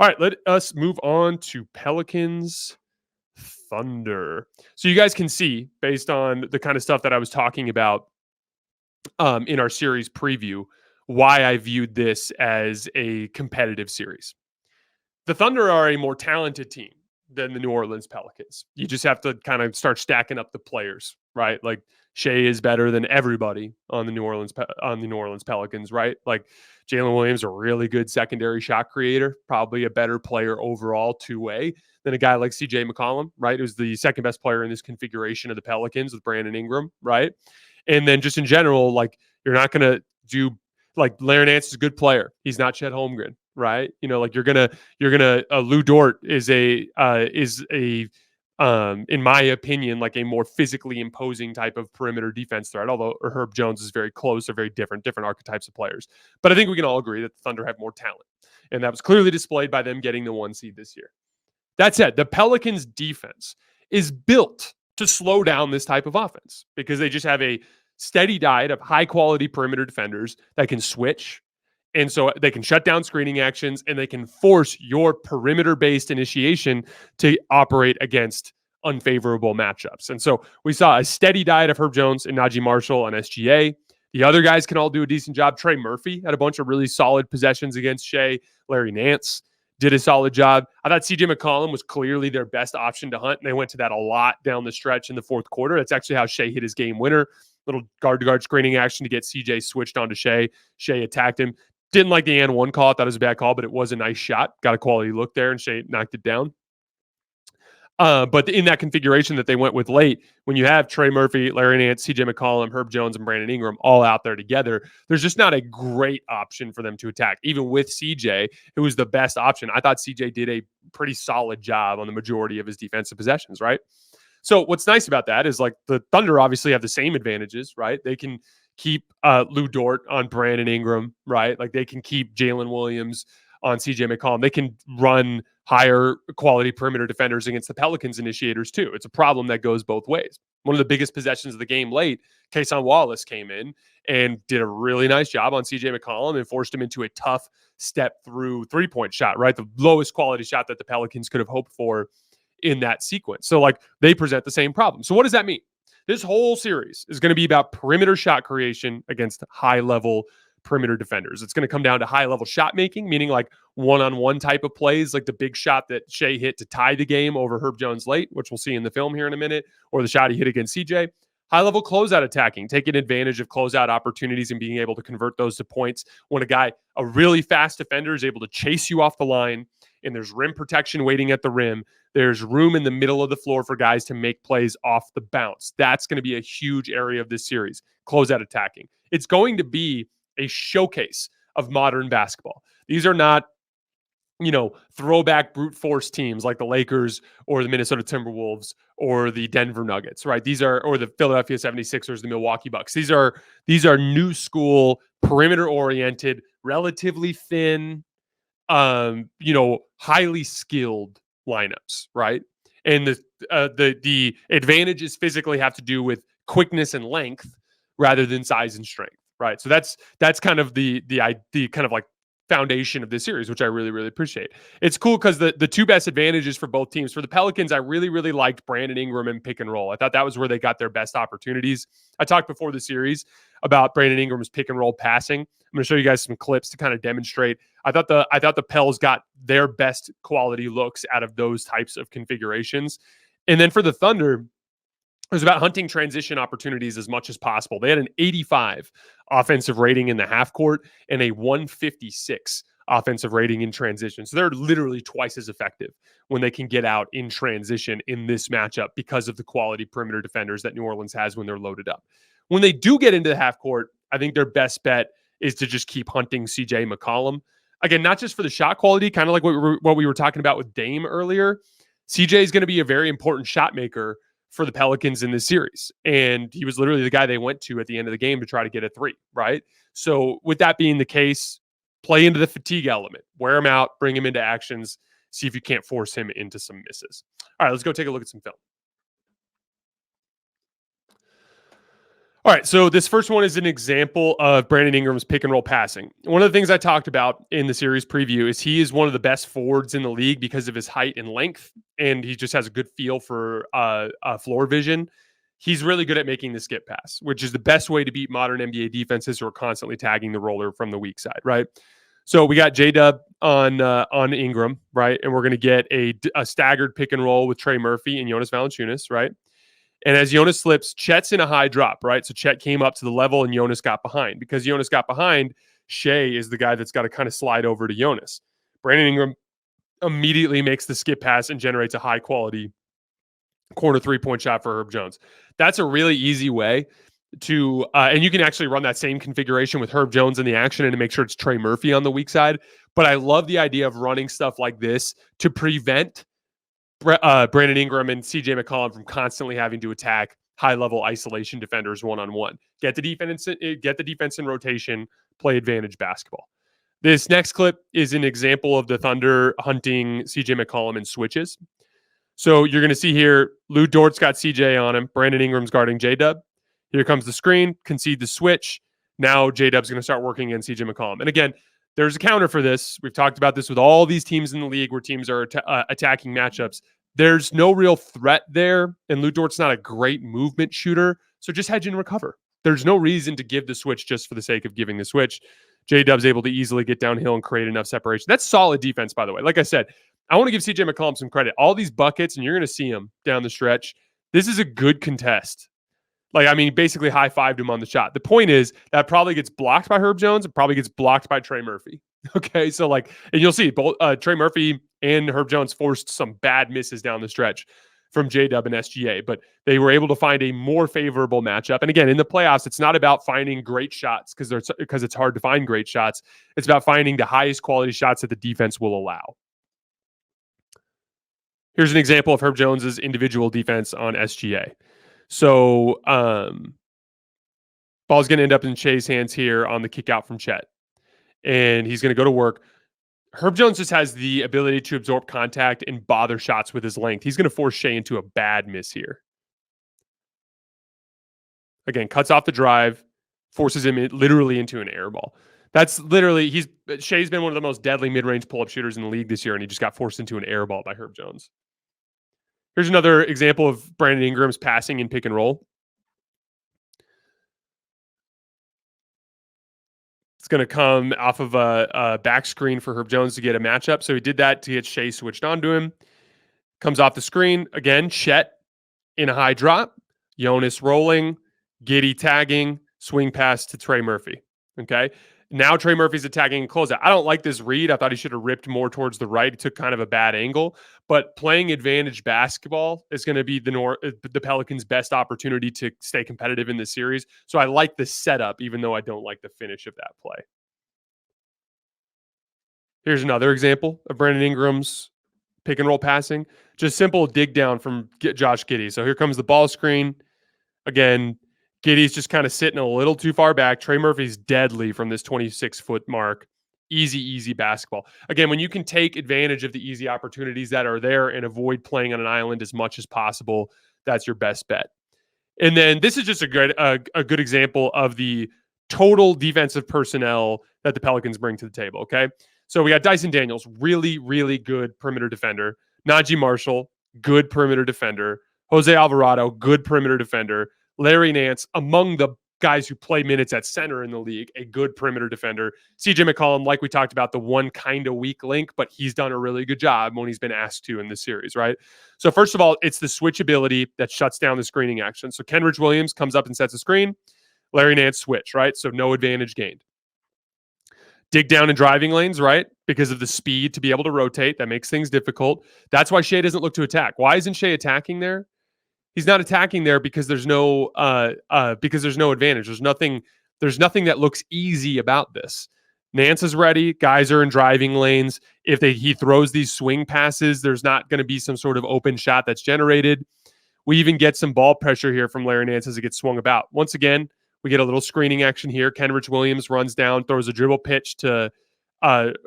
All right, let us move on to Pelicans Thunder. So you guys can see, based on the kind of stuff that I was talking about in our series preview, why I viewed this as a competitive series. The Thunder are a more talented team than the New Orleans Pelicans. You just have to kind of start stacking up the players, right? Like Shai is better than everybody on the New Orleans Pelicans, right? Like Jalen Williams, a really good secondary shot creator, probably a better player overall two-way than a guy like CJ McCollum, right? Who's the second best player in this configuration of the Pelicans with Brandon Ingram, right? And then just in general, like you're not going to do like Larry Nance is a good player. He's not Chet Holmgren, right? You know, like you're gonna Lou Dort is a in my opinion, like a more physically imposing type of perimeter defense threat, although Herb Jones is very close. They're very different archetypes of players. But I think we can all agree that the Thunder have more talent. And that was clearly displayed by them getting the 1 seed this year. That said, the Pelicans defense is built to slow down this type of offense because they just have a steady diet of high quality perimeter defenders that can switch. And so they can shut down screening actions and they can force your perimeter based initiation to operate against unfavorable matchups. And so we saw a steady diet of Herb Jones and Najee Marshall on SGA. The other guys can all do a decent job. Trey Murphy had a bunch of really solid possessions against Shai. Larry Nance did a solid job. I thought CJ McCollum was clearly their best option to hunt, and they went to that a lot down the stretch in the fourth quarter. That's actually how Shai hit his game winner. Little guard-to-guard screening action to get CJ switched onto Shai. Shai attacked him. Didn't like the and one call. I thought it was a bad call, but it was a nice shot. Got a quality look there, and Shai knocked it down. But in that configuration that they went with late, when you have Trey Murphy, Larry Nance, CJ McCollum, Herb Jones, and Brandon Ingram all out there together, there's just not a great option for them to attack. Even with CJ, who was the best option, I thought CJ did a pretty solid job on the majority of his defensive possessions, right? So what's nice about that is like the Thunder obviously have the same advantages, right? They can keep Lou Dort on Brandon Ingram, right? Like they can keep Jalen Williams on CJ McCollum. They can run higher quality perimeter defenders against the Pelicans initiators too. It's a problem that goes both ways. One of the biggest possessions of the game late, Kason Wallace came in and did a really nice job on CJ McCollum and forced him into a tough step through three-point shot, right? The lowest quality shot that the Pelicans could have hoped for in that sequence. So like they present the same problem. So what does that mean? This whole series is going to be about perimeter shot creation against high-level perimeter defenders. It's going to come down to high-level shot making, meaning like one-on-one type of plays, like the big shot that Shai hit to tie the game over Herb Jones late, which we'll see in the film here in a minute, or the shot he hit against CJ. High-level closeout attacking, taking advantage of closeout opportunities and being able to convert those to points when a really fast defender is able to chase you off the line and there's rim protection waiting at the rim. There's room in the middle of the floor for guys to make plays off the bounce. That's going to be a huge area of this series, closeout attacking. It's going to be a showcase of modern basketball. These are not, throwback brute force teams like the Lakers or the Minnesota Timberwolves or the Denver Nuggets, right? Or the Philadelphia 76ers, the Milwaukee Bucks. These are new school, perimeter oriented, relatively thin, highly skilled lineups, right? And the advantages physically have to do with quickness and length rather than size and strength, right? So that's kind of the kind of like foundation of this series, which I really, really appreciate. It's cool because the two best advantages for both teams. For the Pelicans, I really, really liked Brandon Ingram and pick and roll. I thought that was where they got their best opportunities. I talked before the series about Brandon Ingram's pick and roll passing. I'm going to show you guys some clips to kind of demonstrate. I thought the Pels got their best quality looks out of those types of configurations. And then for the Thunder, it was about hunting transition opportunities as much as possible. They had an 85 offensive rating in the half court and a 156 offensive rating in transition. So they're literally twice as effective when they can get out in transition in this matchup because of the quality perimeter defenders that New Orleans has when they're loaded up. When they do get into the half court, I think their best bet is to just keep hunting CJ McCollum. Again, not just for the shot quality, kind of like what we were talking about with Dame earlier. CJ is going to be a very important shot maker for the Pelicans in this series. And he was literally the guy they went to at the end of the game to try to get a three, right? So with that being the case, play into the fatigue element, wear him out, bring him into actions, see if you can't force him into some misses. All right, let's go take a look at some film. All right, so this first one is an example of Brandon Ingram's pick and roll passing. One of the things I talked about in the series preview is he is one of the best forwards in the league because of his height and length, and he just has a good feel for floor vision. He's really good at making the skip pass, which is the best way to beat modern NBA defenses who are constantly tagging the roller from the weak side, right? So we got J-Dub on Ingram, right? And we're going to get a staggered pick and roll with Trey Murphy and Jonas Valanciunas, right? And as Jonas slips, Chet's in a high drop, right? So Chet came up to the level and Jonas got behind. Because Jonas got behind, Shai is the guy that's got to kind of slide over to Jonas. Brandon Ingram immediately makes the skip pass and generates a high quality corner 3-point shot for Herb Jones. That's a really easy way to, and you can actually run that same configuration with Herb Jones in the action and to make sure it's Trey Murphy on the weak side. But I love the idea of running stuff like this to prevent Brandon Ingram and CJ McCollum from constantly having to attack high-level isolation defenders one-on-one. Get the defense in rotation, play advantage basketball. This next clip is an example of the Thunder hunting CJ McCollum in switches. So you're going to see here, Lou Dort's got CJ on him. Brandon Ingram's guarding J-Dub. Here comes the screen, concede the switch. Now J-Dub's going to start working in CJ McCollum. And again, there's a counter for this. We've talked about this with all these teams in the league where teams are attacking matchups. There's no real threat there, and Lou Dort's not a great movement shooter, so just hedge and recover. There's no reason to give the switch just for the sake of giving the switch. J-Dub's able to easily get downhill and create enough separation. That's solid defense, by the way. Like I said, I want to give CJ McCollum some credit. All these buckets, and you're going to see him down the stretch. This is a good contest. Basically high-fived him on the shot. The point is that probably gets blocked by Herb Jones and probably gets blocked by Trey Murphy. Okay, so and you'll see both Trey Murphy and Herb Jones forced some bad misses down the stretch from J-Dub and SGA, but they were able to find a more favorable matchup. And again, in the playoffs, it's not about finding great shots because it's hard to find great shots. It's about finding the highest quality shots that the defense will allow. Here's an example of Herb Jones's individual defense on SGA. So, ball's going to end up in Shai's hands here on the kick out from Chet. And he's going to go to work. Herb Jones just has the ability to absorb contact and bother shots with his length. He's going to force Shai into a bad miss here. Again, cuts off the drive, forces him literally into an air ball. That's literally, Shai's been one of the most deadly mid-range pull-up shooters in the league this year, and he just got forced into an air ball by Herb Jones. Here's another example of Brandon Ingram's passing in pick and roll. It's going to come off of a back screen for Herb Jones to get a matchup. So he did that to get Shai switched onto him. Comes off the screen. Again, Chet in a high drop. Jonas rolling. Giddey tagging. Swing pass to Trey Murphy. Okay. Now Trey Murphy's attacking and closeout. I don't like this read. I thought he should have ripped more towards the right. He took kind of a bad angle. But playing advantage basketball is going to be the Pelicans' best opportunity to stay competitive in this series. So I like the setup, even though I don't like the finish of that play. Here's another example of Brandon Ingram's pick and roll passing. Just simple dig down from Josh Giddey. So here comes the ball screen. Again, Giddey's just kind of sitting a little too far back. Trey Murphy's deadly from this 26-foot mark. Easy basketball. Again, when you can take advantage of the easy opportunities that are there and avoid playing on an island as much as possible, that's your best bet. And then this is just a good example of the total defensive personnel that the Pelicans bring to the table, okay? So we got Dyson Daniels, really good perimeter defender. Najee Marshall, good perimeter defender. Jose Alvarado, good perimeter defender. Larry Nance, among the guys who play minutes at center in the league, a good perimeter defender. CJ McCollum, like we talked about, the one kind of weak link, but he's done a really good job when he's been asked to in this series, right? So first of all, it's the switchability that shuts down the screening action. So Kenrich Williams comes up and sets a screen. Larry Nance switch, right? So no advantage gained. Dig down in driving lanes, right? Because of the speed to be able to rotate. That makes things difficult. That's why Shai doesn't look to attack. Why isn't Shai attacking there? He's not attacking there because there's no advantage. There's nothing that looks easy about this. Nance is ready. Guys are in driving lanes. If he throws these swing passes, there's not going to be some sort of open shot that's generated. We even get some ball pressure here from Larry Nance as it gets swung about. Once again, we get a little screening action here. Kenrich Williams runs down, throws a dribble pitch to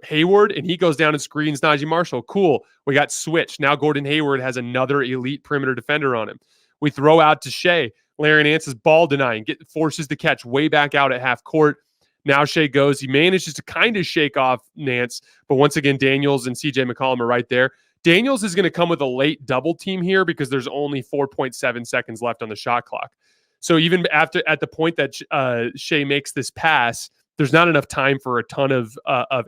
Hayward, and he goes down and screens Najee Marshall. Cool. We got switched. Now Gordon Hayward has another elite perimeter defender on him. We throw out to Shai. Larry Nance is ball denying, forces the catch way back out at half court. Now Shai goes. He manages to kind of shake off Nance, but once again, Daniels and CJ McCollum are right there. Daniels is going to come with a late double team here because there's only 4.7 seconds left on the shot clock. So even at the point that Shai makes this pass, there's not enough time for a ton of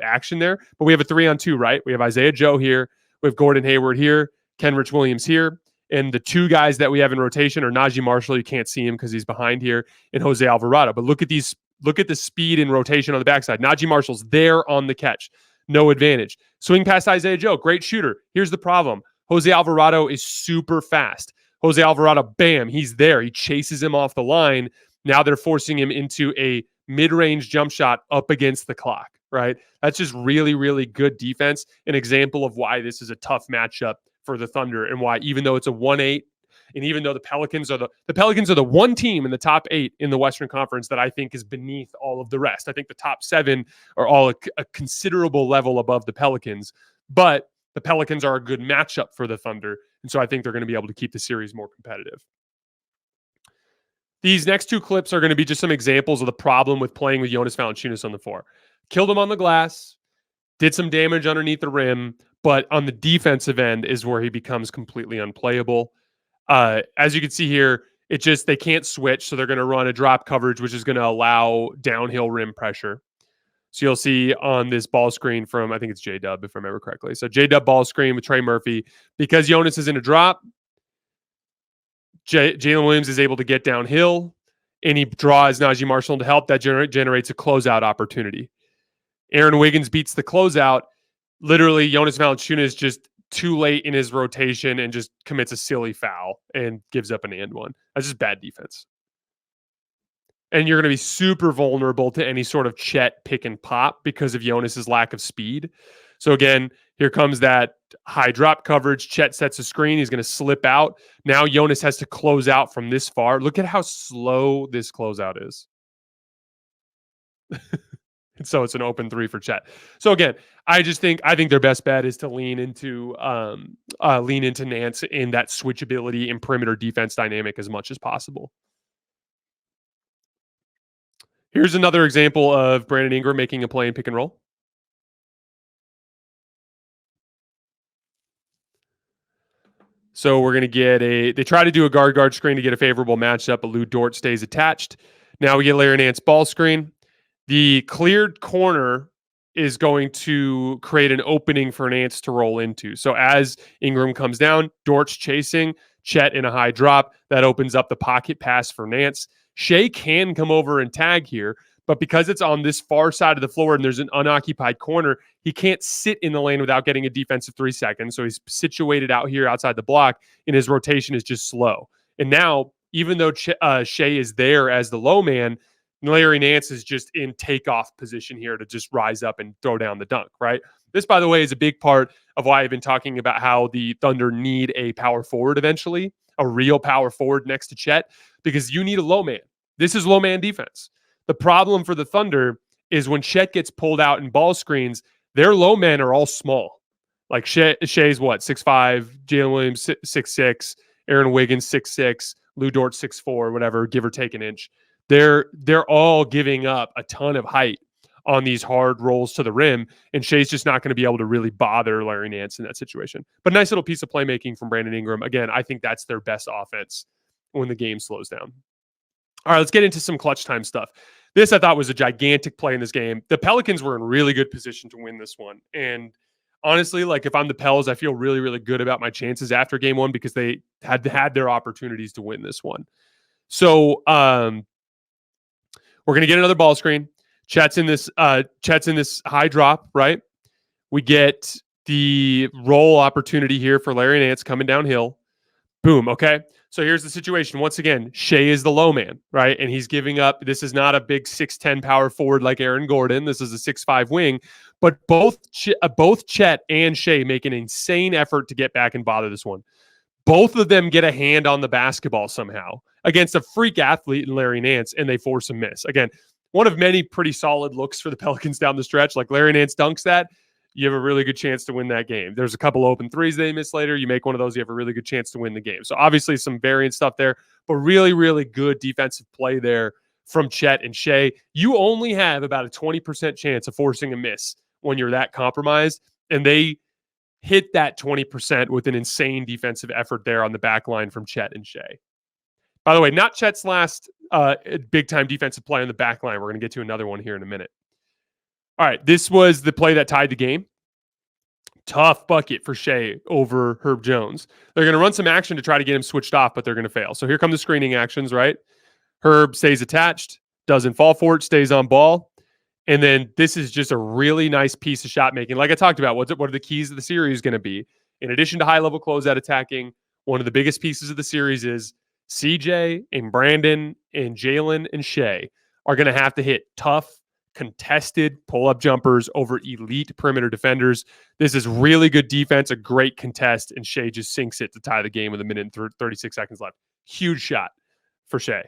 action there. But we have a 3-on-2, right? We have Isaiah Joe here. We have Gordon Hayward here. Kenrich Williams here. And the two guys that we have in rotation are Najee Marshall. You can't see him because he's behind here, and Jose Alvarado. But look at the speed in rotation on the backside. Najee Marshall's there on the catch. No advantage. Swing past Isaiah Joe. Great shooter. Here's the problem. Jose Alvarado is super fast. Jose Alvarado, bam, he's there. He chases him off the line. Now they're forcing him into a mid-range jump shot up against the clock, right? That's just really, really good defense. An example of why this is a tough matchup for the Thunder and why, even though it's a 1-8, and even though the Pelicans are the one team in the top 8 in the Western Conference that I think is beneath all of the rest. I think the top 7 are all a considerable level above the Pelicans, but the Pelicans are a good matchup for the Thunder, and so I think they're going to be able to keep the series more competitive. These next two clips are going to be just some examples of the problem with playing with Jonas Valanciunas on the floor. Killed him on the glass, did some damage underneath the rim, but on the defensive end is where he becomes completely unplayable. As you can see here, they can't switch, so they're going to run a drop coverage, which is going to allow downhill rim pressure. So you'll see on this ball screen from, I think it's J-Dub, if I remember correctly. So J-Dub ball screen with Trey Murphy. Because Jonas is in a drop, Jalen Williams is able to get downhill, and he draws Najee Marshall to help. That generates a closeout opportunity. Aaron Wiggins beats the closeout. Literally, Jonas Valanciunas just too late in his rotation and just commits a silly foul and gives up an and one. That's just bad defense. And you're going to be super vulnerable to any sort of Chet pick and pop because of Jonas's lack of speed. So again, here comes that high drop coverage. Chet sets a screen. He's going to slip out. Now Jonas has to close out from this far. Look at how slow this closeout is. And so it's an open 3 for Chet. So again, I think their best bet is to lean into Nance in that switchability and perimeter defense dynamic as much as possible. Here's another example of Brandon Ingram making a play in pick and roll. So we're going to get they try to do a guard screen to get a favorable matchup, but Lou Dort stays attached. Now we get Larry Nance ball screen. The cleared corner is going to create an opening for Nance to roll into. So as Ingram comes down, Dort's chasing, Chet in a high drop. That opens up the pocket pass for Nance. Shai can come over and tag here, but because it's on this far side of the floor and there's an unoccupied corner, he can't sit in the lane without getting a defensive 3 seconds. So he's situated out here outside the block, and his rotation is just slow. And now, even though Shai is there as the low man, Larry Nance is just in takeoff position here to just rise up and throw down the dunk, right? This, by the way, is a big part of why I've been talking about how the Thunder need a power forward eventually, a real power forward next to Chet, because you need a low man. This is low man defense. The problem for the Thunder is when Chet gets pulled out in ball screens, their low men are all small. Like Shai's what, 6'5", Jalen Williams 6'6", Aaron Wiggins 6'6", Lou Dort 6'4", whatever, give or take an inch. They're all giving up a ton of height on these hard rolls to the rim, and Shai's just not going to be able to really bother Larry Nance in that situation. But nice little piece of playmaking from Brandon Ingram. Again, I think that's their best offense when the game slows down. All right, let's get into some clutch time stuff. This, I thought, was a gigantic play in this game. The Pelicans were in really good position to win this one. And honestly, like, if I'm the Pels, I feel really, really good about my chances after game one because they had their opportunities to win this one. So we're going to get another ball screen. Chet's in this high drop, right? We get the roll opportunity here for Larry Nance coming downhill. Boom, okay? So here's the situation. Once again, Shai is the low man, right? And he's giving up. This is not a big 6'10" power forward like Aaron Gordon. This is a 6'5" wing. But both Chet and Shai make an insane effort to get back and bother this one. Both of them get a hand on the basketball somehow against a freak athlete in Larry Nance, and they force a miss. Again, one of many pretty solid looks for the Pelicans down the stretch. Like, Larry Nance dunks that. you have a really good chance to win that game. There's a couple open threes they miss later. You make one of those, you have a really good chance to win the game. So obviously some variant stuff there, but really, really good defensive play there from Chet and Shai. You only have about a 20% chance of forcing a miss when you're that compromised, and they hit that 20% with an insane defensive effort there on the back line from Chet and Shai. By the way, not Chet's last big-time defensive play on the back line. We're going to get to another one here in a minute. All right, this was the play that tied the game. Tough bucket for Shai over Herb Jones. They're going to run some action to try to get him switched off, but they're going to fail. So here come the screening actions, right? Herb stays attached, doesn't fall for it, stays on ball. And then this is just a really nice piece of shot making. Like I talked about, what are the keys of the series going to be? In addition to high-level closeout attacking, one of the biggest pieces of the series is CJ and Brandon and Jalen and Shai are going to have to hit tough, contested pull-up jumpers over elite perimeter defenders. This is really good defense, a great contest, and Shai just sinks it to tie the game with a minute and 36 seconds left. Huge shot for Shai.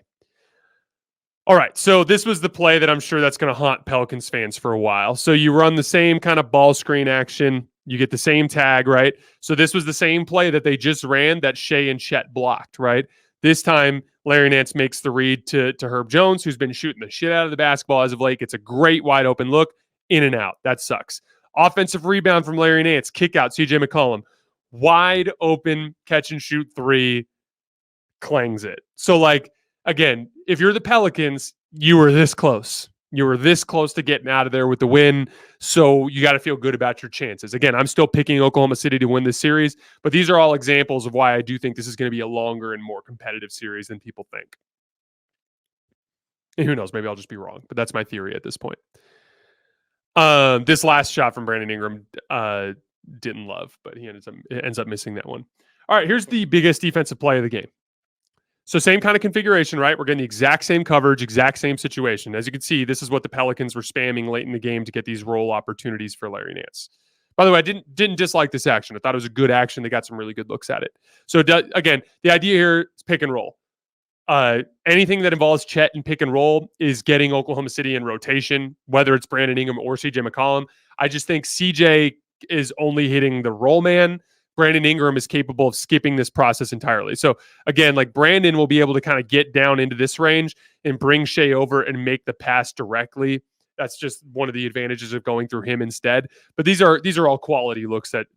All right, so this was the play that I'm sure that's going to haunt Pelicans fans for a while. So you run the same kind of ball screen action. You get the same tag, right? So this was the same play that they just ran that Shai and Chet blocked, right? This time, Larry Nance makes the read to Herb Jones, who's been shooting the shit out of the basketball as of late. It's a great wide open look, in and out. That sucks. Offensive rebound from Larry Nance, kick out, CJ McCollum. Wide open, catch and shoot three, clangs it. So, like, again, if you're the Pelicans, you were this close. You were this close to getting out of there with the win. So you got to feel good about your chances. Again, I'm still picking Oklahoma City to win this series, but these are all examples of why I do think this is going to be a longer and more competitive series than people think. And who knows? Maybe I'll just be wrong, but that's my theory at this point. This last shot from Brandon Ingram didn't love, but he ends up missing that one. All right, here's the biggest defensive play of the game. So same kind of configuration, right? We're getting the exact same coverage, exact same situation. As you can see, this is what the Pelicans were spamming late in the game to get these roll opportunities for Larry Nance. By the way, I didn't dislike this action. I thought it was a good action. They got some really good looks at it. So again, the idea here is pick and roll. Anything that involves Chet and pick and roll is getting Oklahoma City in rotation, whether it's Brandon Ingram or CJ McCollum. I just think CJ is only hitting the roll man. Brandon Ingram is capable of skipping this process entirely. So again, like Brandon will be able to kind of get down into this range and bring Shai over and make the pass directly. That's just one of the advantages of going through him instead. But these are all quality looks that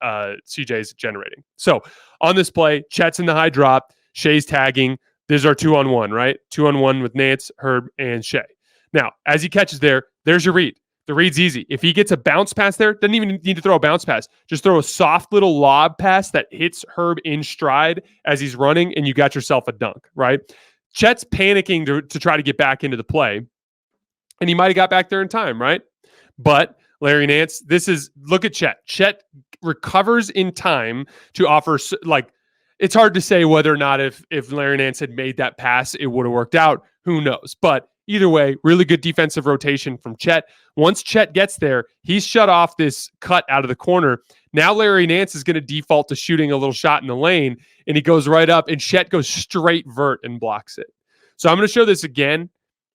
CJ is generating. So on this play, Chet's in the high drop, Shai's tagging. These are 2-on-1, right? 2-on-1 with Nance, Herb, and Shai. Now, as he catches there's your read. The read's easy. If he gets a bounce pass there, doesn't even need to throw a bounce pass. Just throw a soft little lob pass that hits Herb in stride as he's running, and you got yourself a dunk, right? Chet's panicking to try to get back into the play, and he might have got back there in time, right? But Larry Nance, look at Chet. Chet recovers in time to offer, like, it's hard to say whether or not if Larry Nance had made that pass, it would have worked out. Who knows? But either way, really good defensive rotation from Chet. Once Chet gets there, he's shut off this cut out of the corner. Now Larry Nance is going to default to shooting a little shot in the lane, and he goes right up, and Chet goes straight vert and blocks it. So I'm going to show this again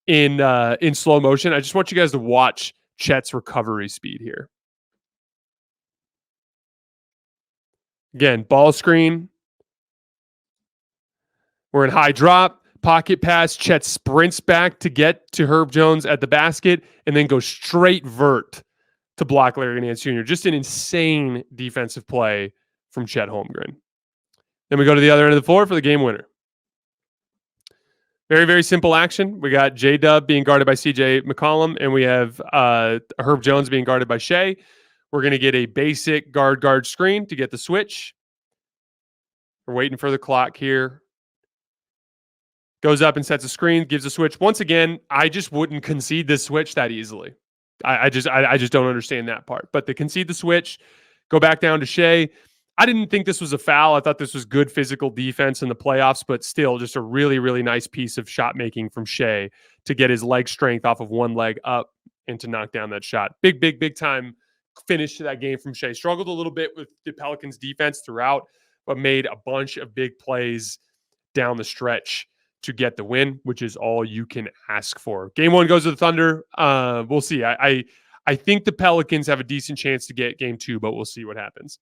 in slow motion. I just want you guys to watch Chet's recovery speed here. Again, ball screen. We're in high drop. Pocket pass, Chet sprints back to get to Herb Jones at the basket and then goes straight vert to block Larry Nance Jr. Just an insane defensive play from Chet Holmgren. Then we go to the other end of the floor for the game winner. Very, very simple action. We got J-Dub being guarded by CJ McCollum, and we have Herb Jones being guarded by Shai. We're going to get a basic guard screen to get the switch. We're waiting for the clock here. Goes up and sets a screen, gives a switch. Once again, I just wouldn't concede this switch that easily. I just don't understand that part. But they concede the switch, go back down to Shai. I didn't think this was a foul. I thought this was good physical defense in the playoffs, but still just a really, really nice piece of shot making from Shai to get his leg strength off of one leg up and to knock down that shot. Big time finish to that game from Shai. Struggled a little bit with the Pelicans defense throughout, but made a bunch of big plays down the stretch to get the win, which is all you can ask for. Game one goes to the Thunder. We'll see. I I think the Pelicans have a decent chance to get game 2, but we'll see what happens.